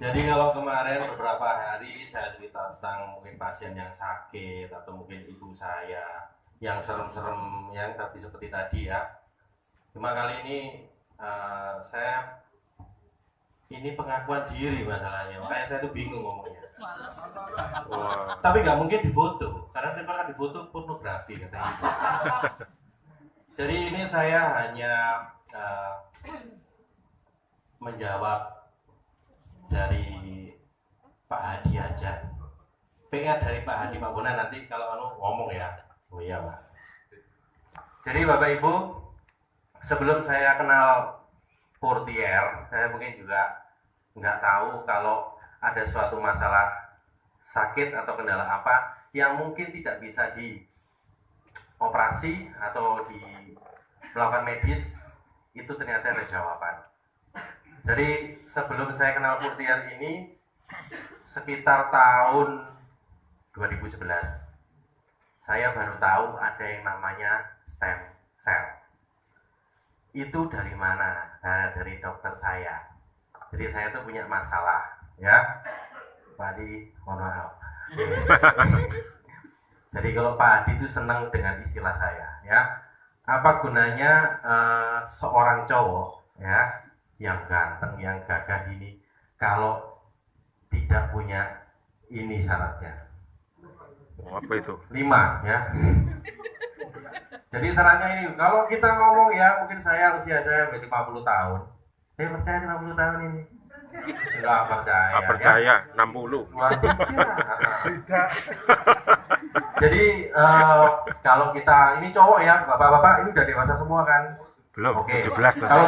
Jadi kalau kemarin beberapa hari saya cerita tentang mungkin pasien yang sakit atau mungkin ibu saya yang serem-serem yang tapi seperti tadi ya. Cuma kali ini saya ini pengakuan diri masalahnya, makanya saya tuh bingung ngomongnya. Wah. Tapi nggak mungkin difoto, karena kalau difoto pornografi katanya. Jadi ini saya hanya menjawab dari Pak Hadi aja. PR dari Pak Hadi Pak Bona nanti kalau ngomong ya. Oh iya Pak. Jadi Bapak Ibu, sebelum saya kenal portier, saya mungkin juga nggak tahu kalau ada suatu masalah sakit atau kendala apa yang mungkin tidak bisa dioperasi atau melakukan medis, itu ternyata ada jawaban. Jadi sebelum saya kenal portier ini sekitar tahun 2011 saya baru tahu ada yang namanya stem cell. Itu dari mana? Nah, dari dokter saya. Jadi saya tuh punya masalah, ya. Pak Adi, mohon maaf. Jadi kalau Pak Adi itu senang dengan istilah saya, ya. Apa gunanya seorang cowok, ya, yang ganteng, yang gagah ini, kalau tidak punya ini syaratnya? Apa itu? 5, ya. Jadi syaratnya ini, kalau kita ngomong ya, mungkin usia saya menjadi 50 tahun. Saya percaya 50 tahun ini. Enggak percaya. Nggak percaya, 60. Wah, tidak. Jadi kalau kita ini cowok ya, bapak-bapak ini udah dewasa semua kan? Belum, Oke. 17. Kalau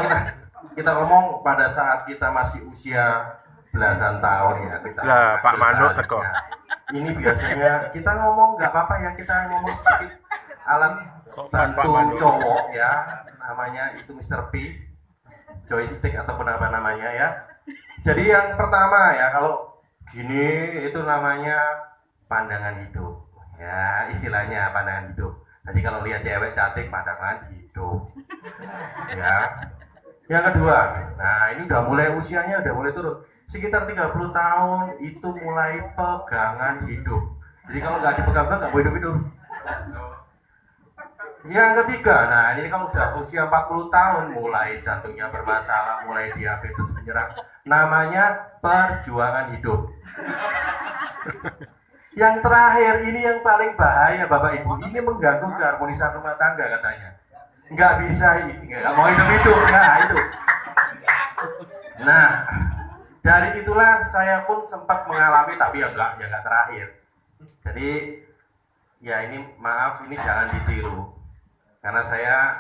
kita ngomong pada saat kita masih usia belasan tahun ya, kita Lah, Pak Mano teko. Ini biasanya kita ngomong nggak apa-apa ya, kita ngomong sedikit alat bantu cowok ya, namanya itu Mr. P, joystick ataupun apa namanya ya. Jadi yang pertama ya, kalau gini itu namanya pandangan hidup ya, istilahnya pandangan hidup. Jadi kalau lihat cewek cantik, pandangan hidup ya. Yang kedua, nah ini udah mulai usianya udah mulai turun sekitar 30 tahun, itu mulai pegangan hidup. Jadi kalau nggak dipegang-pegang nggak boleh hidup-hidup. Yang ketiga, nah ini kalau udah usia 40 tahun mulai jantungnya bermasalah, mulai diabetes menyerang, namanya perjuangan hidup. Yang terakhir ini yang paling bahaya Bapak Ibu, ini mengganggu keharmonisan rumah tangga katanya. Nggak bisa, nggak mau hidup-hidup, nah itu. Nah, dari itulah saya pun sempat mengalami, tapi ya nggak terakhir. Jadi ya ini maaf, ini jangan ditiru. Karena saya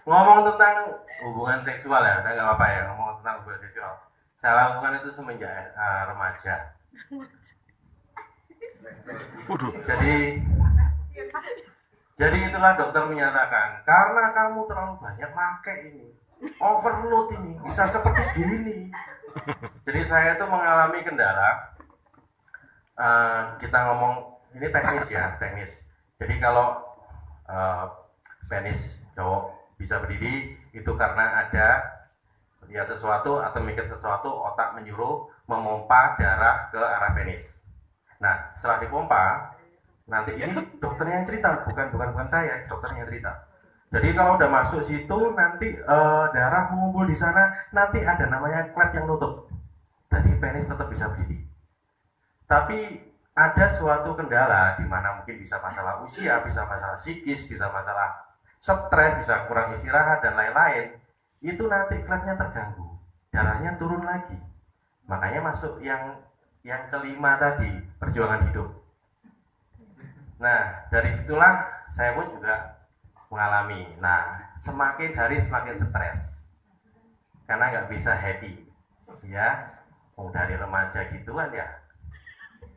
ngomong tentang hubungan seksual ya, udah nggak apa-apa ya ngomong tentang hubungan seksual. Saya lakukan itu semenjak remaja. Jadi itulah dokter menyatakan, karena kamu terlalu banyak make ini, overload ini, bisa seperti gini. Jadi saya tuh mengalami kendala. Kita ngomong ini teknis ya, teknis. Jadi kalau penis cowok bisa berdiri itu karena ada lihat sesuatu atau mikir sesuatu, otak menyuruh memompa darah ke arah penis. Nah, setelah dipompa, nanti ini dokternya yang cerita, bukan saya, dokternya yang cerita. Jadi kalau udah masuk situ, nanti darah mengumpul di sana, nanti ada namanya klep yang nutup. Jadi penis tetap bisa berdiri. Tapi ada suatu kendala di mana mungkin bisa masalah usia, bisa masalah psikis, bisa masalah stres, bisa kurang istirahat dan lain-lain. Itu nanti klepnya terganggu, darahnya turun lagi. Makanya masuk yang kelima tadi, perjuangan hidup. Nah, dari situlah saya pun juga mengalami. Nah, semakin hari semakin stres karena nggak bisa happy, ya. Mau dari remaja gituan ya,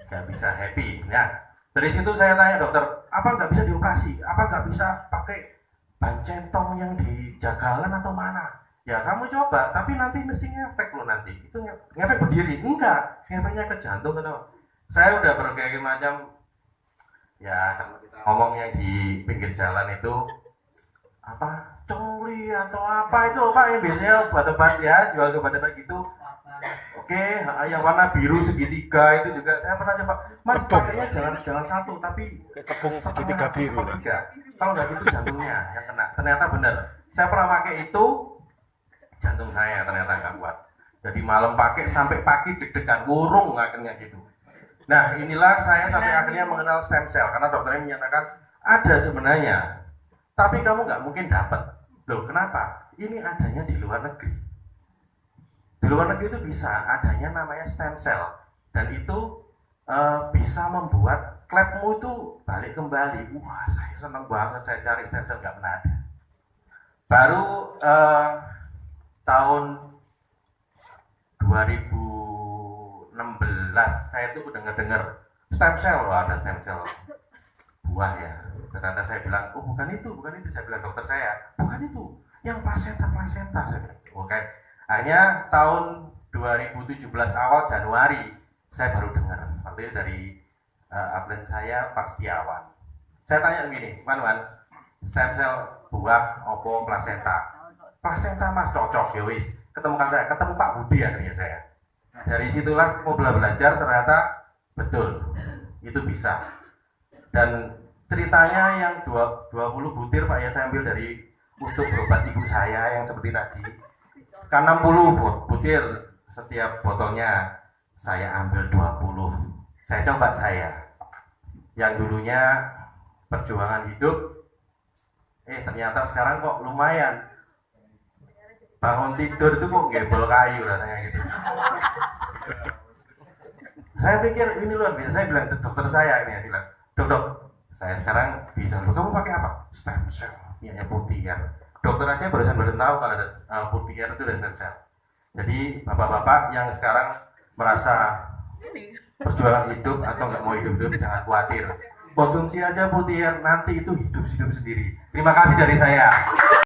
nggak bisa happy. Ya, dari situ saya tanya dokter, apa nggak bisa dioperasi? Apa nggak bisa pakai ban centong yang di jagalan atau mana? Ya kamu coba, tapi nanti mesti ngefek lo nanti. Itu ngefek berdiri? Enggak, ngefeknya ke jantung atau. Saya udah berbagai macam. Ya kalau kita ngomong yang di pinggir jalan itu apa congli atau apa itu loh Pak, yang biasanya obat-obat ya, jual obat-obat gitu. Oke, yang warna biru segitiga itu juga saya pernah coba. Mas pakainya jangan satu, tapi Tepung setengah segitiga atau biru lah. sepertiga. Kalau nggak gitu jantungnya yang kena. Ternyata benar. Saya pernah pakai itu, jantung saya ternyata nggak kuat. Jadi malam pakai sampai pagi deg-degan, burung akhirnya gitu. Nah inilah saya sampai akhirnya mengenal stem cell karena dokternya menyatakan ada sebenarnya, tapi kamu nggak mungkin dapat. Loh kenapa? Ini adanya di luar negeri. Di luar negeri itu bisa adanya namanya stem cell dan itu bisa membuat klepmu itu balik kembali. Wah saya senang banget, saya cari stem cell nggak pernah ada. Baru tahun 2016 saya tuh dengar stem cell, loh ada stem cell buah ya. Ternyata saya bilang, oh bukan itu. Saya bilang dokter saya, bukan itu, yang plasenta. Saya bilang, oke. Hanya tahun 2017 awal Januari saya baru dengar. Waktu itu dari upline saya Pak Setiawan. Saya tanya begini, Wan, stem cell buah opo plasenta? Plasenta Mas cocok, ya wis. Ketemukan saya, ketemu Pak Budi akhirnya saya. Dari situlah mau belajar ternyata betul itu bisa. Dan ceritanya yang 20 butir Pak ya saya ambil dari untuk berobat ibu saya yang seperti tadi. Kan 60 butir setiap botolnya, saya ambil 20. Saya coba saya. Yang dulunya perjuangan hidup, ternyata sekarang kok lumayan. Bangun tidur itu kok gembol kayu rasanya gitu. Saya pikir ini luar biasa. Saya bilang dokter saya ini ya, bilang, dok, saya sekarang bisa. Loh, kamu pakai apa? Stem cell, minyak putih ya. Dokter aja barusan tahu kalau ada putih itu ada stem cell. Jadi bapak-bapak yang sekarang merasa perjuangan hidup atau nggak mau hidup jangan khawatir. Konsumsi aja putih nanti itu hidup sendiri. Terima kasih dari saya.